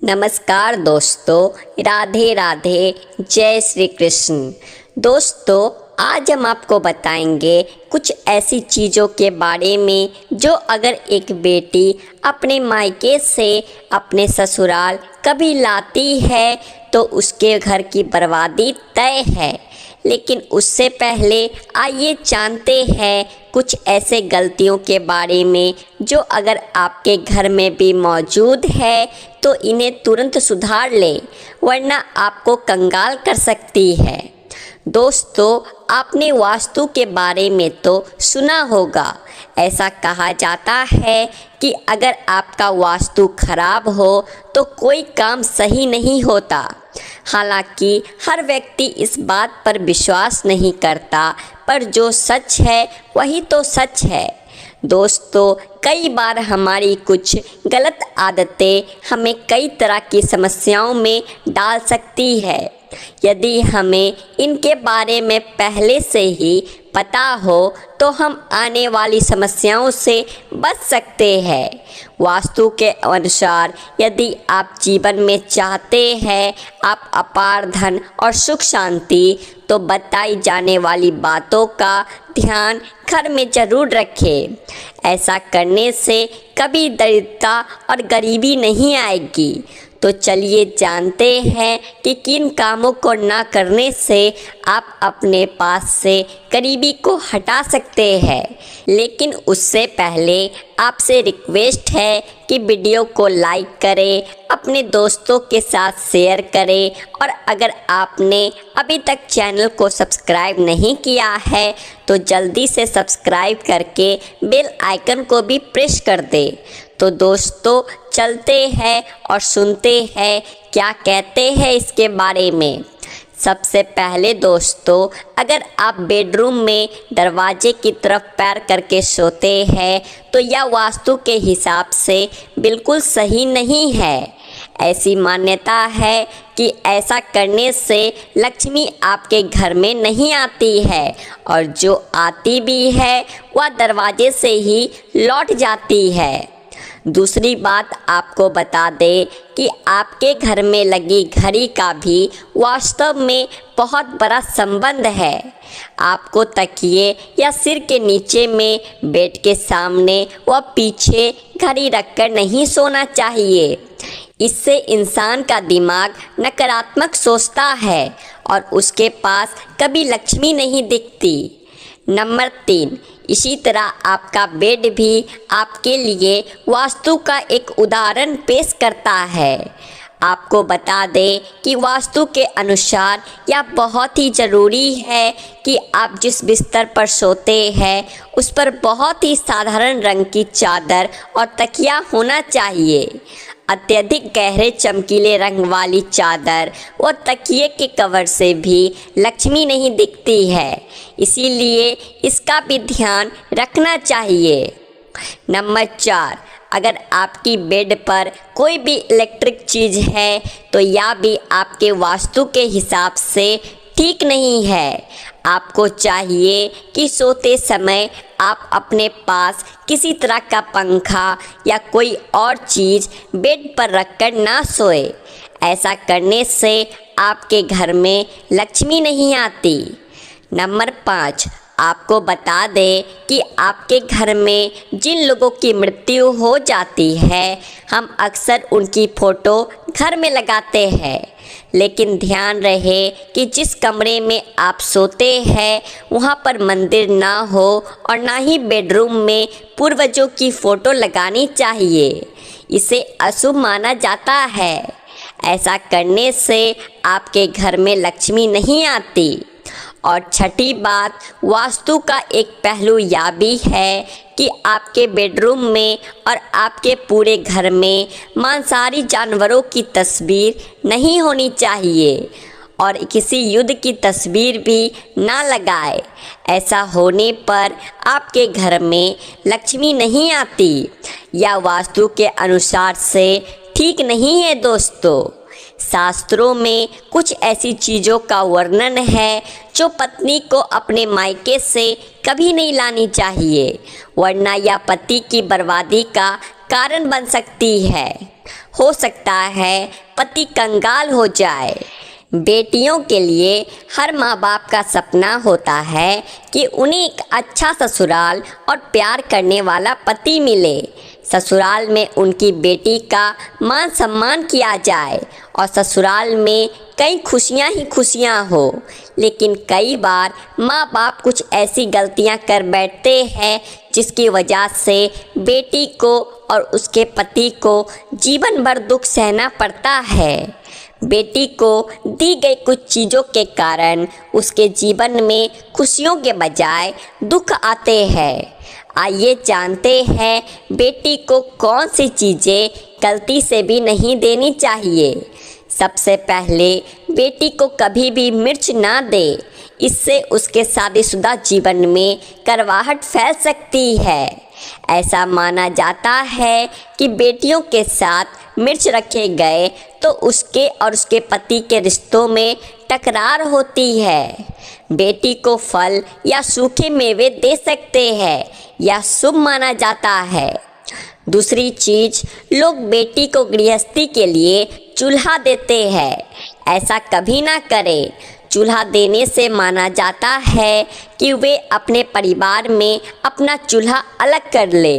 नमस्कार दोस्तों, राधे राधे, जय श्री कृष्ण। दोस्तों, आज हम आपको बताएंगे कुछ ऐसी चीज़ों के बारे में जो अगर एक बेटी अपने मायके से अपने ससुराल कभी लाती है तो उसके घर की बर्बादी तय है। लेकिन उससे पहले आइए जानते हैं कुछ ऐसे गलतियों के बारे में जो अगर आपके घर में भी मौजूद है तो इन्हें तुरंत सुधार लें, वरना आपको कंगाल कर सकती है। दोस्तों, आपने वास्तु के बारे में तो सुना होगा। ऐसा कहा जाता है कि अगर आपका वास्तु खराब हो तो कोई काम सही नहीं होता। हालांकि हर व्यक्ति इस बात पर विश्वास नहीं करता, पर जो सच है वही तो सच है। दोस्तों, कई बार हमारी कुछ गलत आदतें हमें कई तरह की समस्याओं में डाल सकती है। यदि हमें इनके बारे में पहले से ही पता हो तो हम आने वाली समस्याओं से बच सकते हैं। वास्तु के अनुसार यदि आप जीवन में चाहते हैं आप अपार धन और सुख शांति, तो बताई जाने वाली बातों का ध्यान घर में जरूर रखें। ऐसा करने से कभी दरिद्रता और गरीबी नहीं आएगी। तो चलिए जानते हैं कि किन कामों को ना करने से आप अपने पास से गरीबी को हटा सकते हैं। लेकिन उससे पहले आपसे रिक्वेस्ट है कि वीडियो को लाइक करें, अपने दोस्तों के साथ शेयर करें, और अगर आपने अभी तक चैनल को सब्सक्राइब नहीं किया है तो जल्दी से सब्सक्राइब करके बेल आइकन को भी प्रेस कर दें। तो दोस्तों, चलते हैं और सुनते हैं क्या कहते हैं इसके बारे में। सबसे पहले दोस्तों, अगर आप बेडरूम में दरवाजे की तरफ पैर करके सोते हैं तो यह वास्तु के हिसाब से बिल्कुल सही नहीं है। ऐसी मान्यता है कि ऐसा करने से लक्ष्मी आपके घर में नहीं आती है, और जो आती भी है वह दरवाजे से ही लौट जाती है। दूसरी बात आपको बता दें कि आपके घर में लगी घड़ी का भी वास्तव में बहुत बड़ा संबंध है। आपको तकिए या सिर के नीचे में बेड के सामने व पीछे घड़ी रखकर नहीं सोना चाहिए। इससे इंसान का दिमाग नकारात्मक सोचता है और उसके पास कभी लक्ष्मी नहीं दिखती। नंबर 3, इसी तरह आपका बेड भी आपके लिए वास्तु का एक उदाहरण पेश करता है। आपको बता दें कि वास्तु के अनुसार यह बहुत ही ज़रूरी है कि आप जिस बिस्तर पर सोते हैं उस पर बहुत ही साधारण रंग की चादर और तकिया होना चाहिए। अत्यधिक गहरे चमकीले रंग वाली चादर और तकिए के कवर से भी लक्ष्मी नहीं दिखती है, इसीलिए इसका भी ध्यान रखना चाहिए। नंबर 4, अगर आपकी बेड पर कोई भी इलेक्ट्रिक चीज़ है तो यह भी आपके वास्तु के हिसाब से ठीक नहीं है। आपको चाहिए कि सोते समय आप अपने पास किसी तरह का पंखा या कोई और चीज़ बेड पर रखकर ना सोए। ऐसा करने से आपके घर में लक्ष्मी नहीं आती। नंबर 5, आपको बता दें कि आपके घर में जिन लोगों की मृत्यु हो जाती है हम अक्सर उनकी फ़ोटो घर में लगाते हैं। लेकिन ध्यान रहे कि जिस कमरे में आप सोते हैं वहाँ पर मंदिर ना हो और ना ही बेडरूम में पूर्वजों की फ़ोटो लगानी चाहिए। इसे अशुभ माना जाता है। ऐसा करने से आपके घर में लक्ष्मी नहीं आती। और छठी बात, वास्तु का एक पहलू यह भी है कि आपके बेडरूम में और आपके पूरे घर में मांसाहारी जानवरों की तस्वीर नहीं होनी चाहिए, और किसी युद्ध की तस्वीर भी ना लगाए। ऐसा होने पर आपके घर में लक्ष्मी नहीं आती। यह वास्तु के अनुसार से ठीक नहीं है। दोस्तों, शास्त्रों में कुछ ऐसी चीज़ों का वर्णन है जो पत्नी को अपने मायके से कभी नहीं लानी चाहिए, वरना यह पति की बर्बादी का कारण बन सकती है। हो सकता है पति कंगाल हो जाए। बेटियों के लिए हर माँ बाप का सपना होता है कि उन्हें एक अच्छा ससुराल और प्यार करने वाला पति मिले। ससुराल में उनकी बेटी का मान सम्मान किया जाए और ससुराल में कई खुशियाँ ही खुशियाँ हो। लेकिन कई बार माँ बाप कुछ ऐसी गलतियाँ कर बैठते हैं जिसकी वजह से बेटी को और उसके पति को जीवन भर दुख सहना पड़ता है। बेटी को दी गई कुछ चीज़ों के कारण उसके जीवन में खुशियों के बजाय दुख आते हैं। आइए जानते हैं बेटी को कौन सी चीज़ें गलती से भी नहीं देनी चाहिए। सबसे पहले बेटी को कभी भी मिर्च ना दे, इससे उसके शादीशुदा जीवन में कड़वाहट फैल सकती है। ऐसा माना जाता है कि बेटियों के साथ मिर्च रखे गए तो उसके और उसके पति के रिश्तों में टकरार होती है। बेटी को फल या सूखे मेवे दे सकते हैं या शुभ माना जाता है। दूसरी चीज, लोग बेटी को गृहस्थी के लिए चूल्हा देते हैं। ऐसा कभी ना करें। चूल्हा देने से माना जाता है कि वे अपने परिवार में अपना चूल्हा अलग कर ले।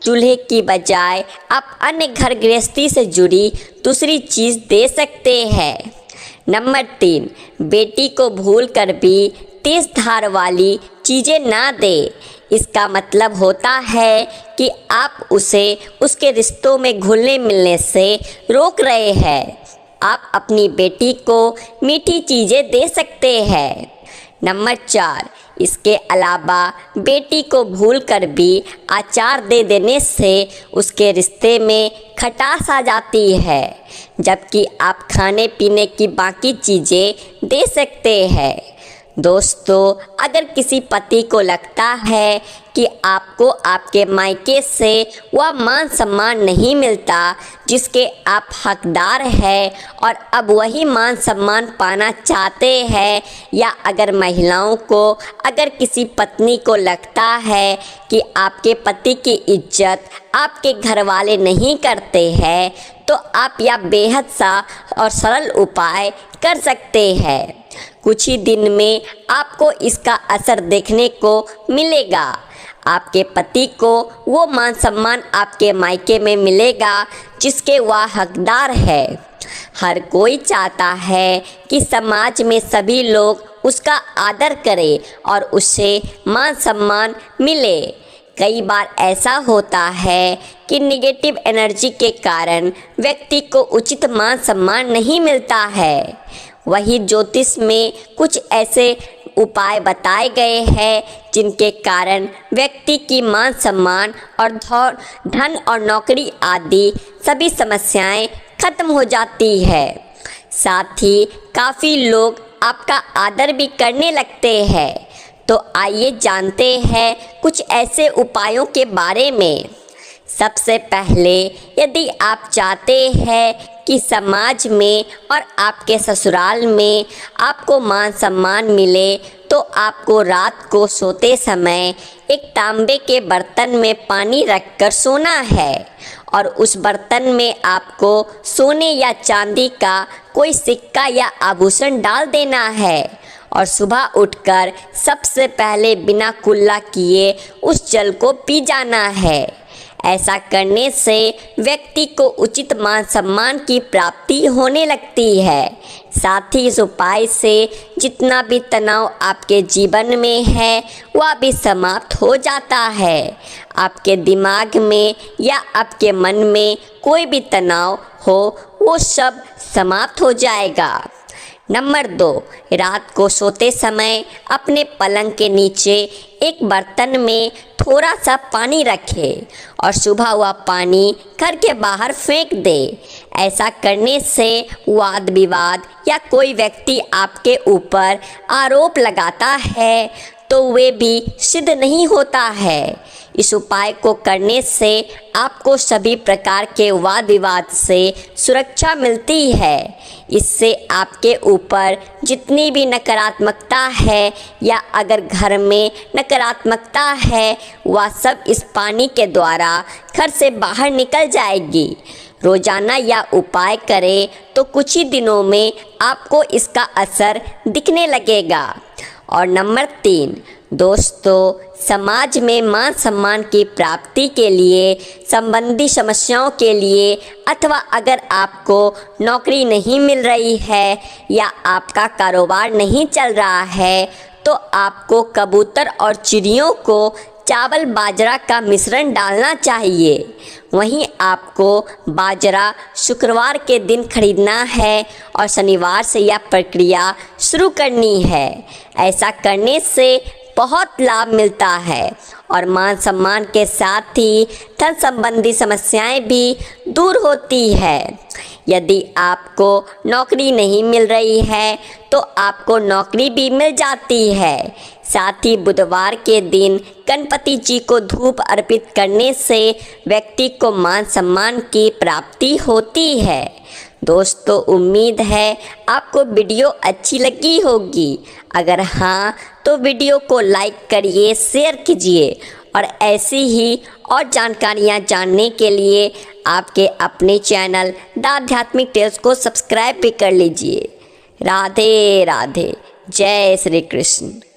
चूल्हे की बजाय आप अन्य घर गृहस्थी से जुड़ी दूसरी चीज़ दे सकते हैं। नंबर 3, बेटी को भूल कर भी तेज धार वाली चीज़ें ना दे। इसका मतलब होता है कि आप उसे उसके रिश्तों में घुलने मिलने से रोक रहे हैं। आप अपनी बेटी को मीठी चीज़ें दे सकते हैं। नंबर 4, इसके अलावा बेटी को भूल कर भी अचार दे देने से उसके रिश्ते में खटास आ जाती है, जबकि आप खाने पीने की बाकी चीज़ें दे सकते हैं। दोस्तों, अगर किसी पति को लगता है कि आपको आपके मायके से वह मान सम्मान नहीं मिलता जिसके आप हकदार हैं और अब वही मान सम्मान पाना चाहते हैं, या अगर महिलाओं को अगर किसी पत्नी को लगता है कि आपके पति की इज्जत आपके घर वाले नहीं करते हैं, तो आप यह बेहद सा और सरल उपाय कर सकते हैं। कुछ ही दिन में आपको इसका असर देखने को मिलेगा। आपके पति को वो मान सम्मान आपके मायके में मिलेगा जिसके वह हकदार है। हर कोई चाहता है कि समाज में सभी लोग उसका आदर करें और उसे मान सम्मान मिले। कई बार ऐसा होता है कि नेगेटिव एनर्जी के कारण व्यक्ति को उचित मान सम्मान नहीं मिलता है। वही ज्योतिष में कुछ ऐसे उपाय बताए गए हैं जिनके कारण व्यक्ति की मान सम्मान और धन और नौकरी आदि सभी समस्याएं खत्म हो जाती है। साथ ही काफ़ी लोग आपका आदर भी करने लगते हैं। तो आइए जानते हैं कुछ ऐसे उपायों के बारे में। सबसे पहले, यदि आप चाहते हैं कि समाज में और आपके ससुराल में आपको मान सम्मान मिले, तो आपको रात को सोते समय एक तांबे के बर्तन में पानी रखकर सोना है और उस बर्तन में आपको सोने या चांदी का कोई सिक्का या आभूषण डाल देना है और सुबह उठकर सबसे पहले बिना कुल्ला किए उस जल को पी जाना है। ऐसा करने से व्यक्ति को उचित मान सम्मान की प्राप्ति होने लगती है। साथ ही इस उपाय से जितना भी तनाव आपके जीवन में है वह भी समाप्त हो जाता है। आपके दिमाग में या आपके मन में कोई भी तनाव हो वो सब समाप्त हो जाएगा। नंबर 2, रात को सोते समय अपने पलंग के नीचे एक बर्तन में थोड़ा सा पानी रखें और सुबह वह पानी घर के बाहर फेंक दे। ऐसा करने से वाद विवाद या कोई व्यक्ति आपके ऊपर आरोप लगाता है तो वे भी सिद्ध नहीं होता है। इस उपाय को करने से आपको सभी प्रकार के वाद विवाद से सुरक्षा मिलती है। इससे आपके ऊपर जितनी भी नकारात्मकता है या अगर घर में नकारात्मकता है वह सब इस पानी के द्वारा घर से बाहर निकल जाएगी। रोजाना यह उपाय करें तो कुछ ही दिनों में आपको इसका असर दिखने लगेगा। और नंबर 3, दोस्तों, समाज में मान सम्मान की प्राप्ति के लिए, संबंधी समस्याओं के लिए अथवा अगर आपको नौकरी नहीं मिल रही है या आपका कारोबार नहीं चल रहा है तो आपको कबूतर और चिड़ियों को चावल बाजरा का मिश्रण डालना चाहिए। वहीं आपको बाजरा शुक्रवार के दिन खरीदना है और शनिवार से यह प्रक्रिया शुरू करनी है। ऐसा करने से बहुत लाभ मिलता है और मान सम्मान के साथ ही धन संबंधी समस्याएं भी दूर होती है। यदि आपको नौकरी नहीं मिल रही है तो आपको नौकरी भी मिल जाती है। साथ ही बुधवार के दिन गणपति जी को धूप अर्पित करने से व्यक्ति को मान सम्मान की प्राप्ति होती है। दोस्तों, उम्मीद है आपको वीडियो अच्छी लगी होगी। अगर हाँ तो वीडियो को लाइक करिए, शेयर कीजिए और ऐसी ही और जानकारियाँ जानने के लिए आपके अपने चैनल द आध्यात्मिक टेल्स को सब्सक्राइब भी कर लीजिए। राधे राधे, जय श्री कृष्ण।